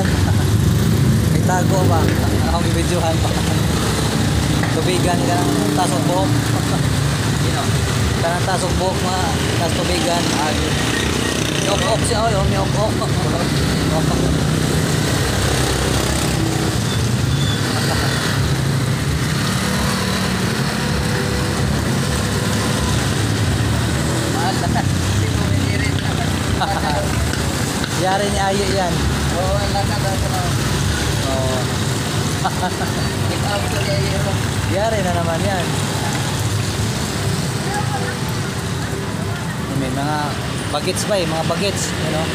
tubigan. May tago ba? Akong i-videohan pa. Tubigan ka ng tasok buhok. Ka ng tasok buhok mga tas tubigan. Miok-ok siya. Miok-ok. Yari ni Ayo yan. Oo, lakad ako na. Oo. Ikaw ito ni Ayo. Yari na naman yan. May mga bagets ba eh, mga bagets, you know.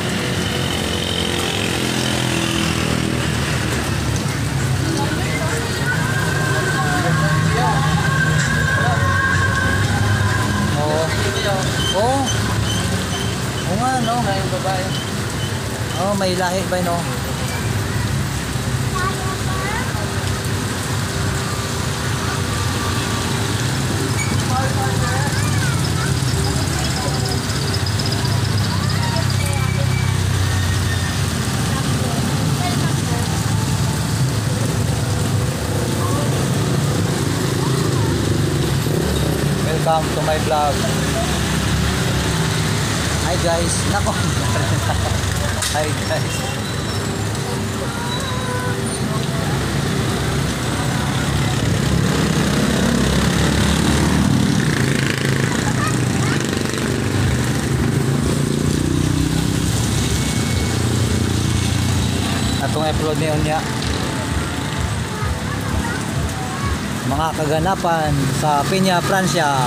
Oo. Oo. Oo nga, no? Yung babae. Oh, may lahi ba, no? Welcome to my vlog. Hi guys. Nako. Hi guys. Atong upload niyon niya. Mga kaganapan sa Peña, Francia.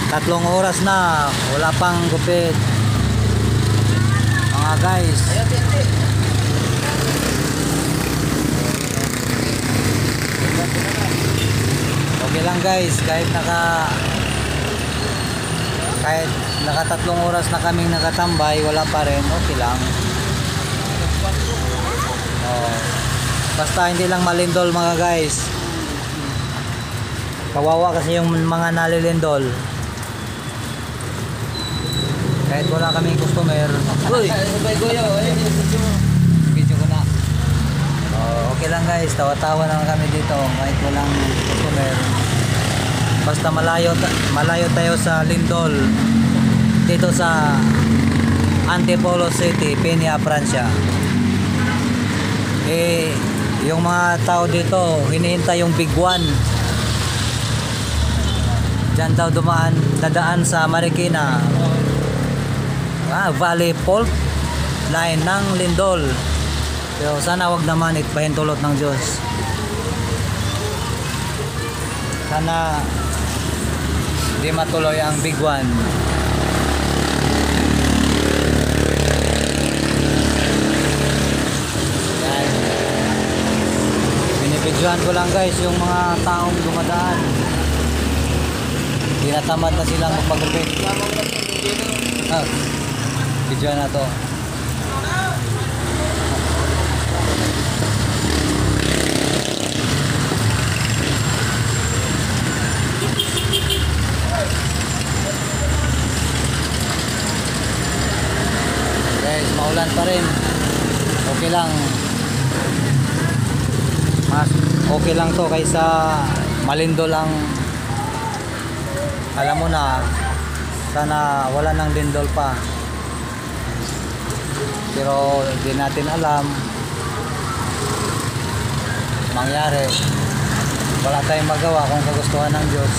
3 oras na, wala pang gupit. Mga guys. Okay lang guys, kahit naka 3 oras na kaming nakatambay, wala pa rin, okay lang. Oh. Basta hindi lang malindol mga guys. Kawawa kasi yung mga nalilindol. Kahit wala kaming customer. Uy! Video ko na. Okay lang guys, tawa-tawa lang kami dito kahit walang customer. Basta malayo tayo sa lindol. Dito sa Antipolo City, Peña, Francia. Yung mga tao dito hinihintay yung big one. Diyan daw dadaan sa Marikina, Valley Fault line ng lindol. So sana wag naman, itpahintulot ng Diyos. Sana di matuloy ang big one. Yan. Binibidyohan ko lang guys yung mga taong dumadaan. Tinatamad na silang magpagupit. Video na to. Guys, maulan pa rin. Okay lang. Mas okay lang to kaysa malindol ang. Alam mo na, sana wala nang lindol pa. Pero hindi natin alam mangyari. Wala tayong magawa kung kagustuhan ng Diyos.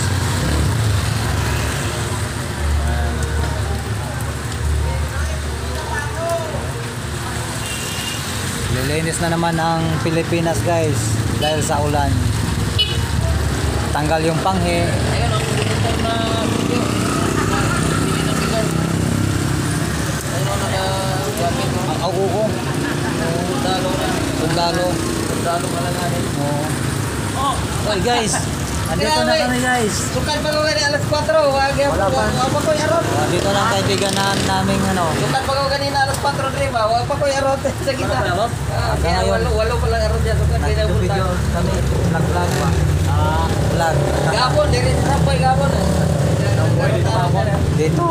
Lilinis na naman ang Pilipinas guys dahil sa ulan. Tanggal yung panghe. Ayun, ang bulitor na video. Ayun, nakagamit mo. Ang auko. Sundalo na. Sundalo. Sundalo ka lang natin. Oh. Oy guys, andito na kami guys. Sukat pa ko kanina alas 4. Wala pa. Wag pa ko yarot. Dito lang kaibigan naming ano. Sukat pa ko kanina alas 4 rin ba? Wag pa ko yarot sa kita. Kaya walo pa lang yarot dyan. Sukat kaya Nag-video kami, nag-vlog pa. Vlog. Gabon, diri sa Sampoy, Gabon. Dito.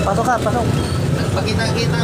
Pasok ka, pasok. Pagkita-kita.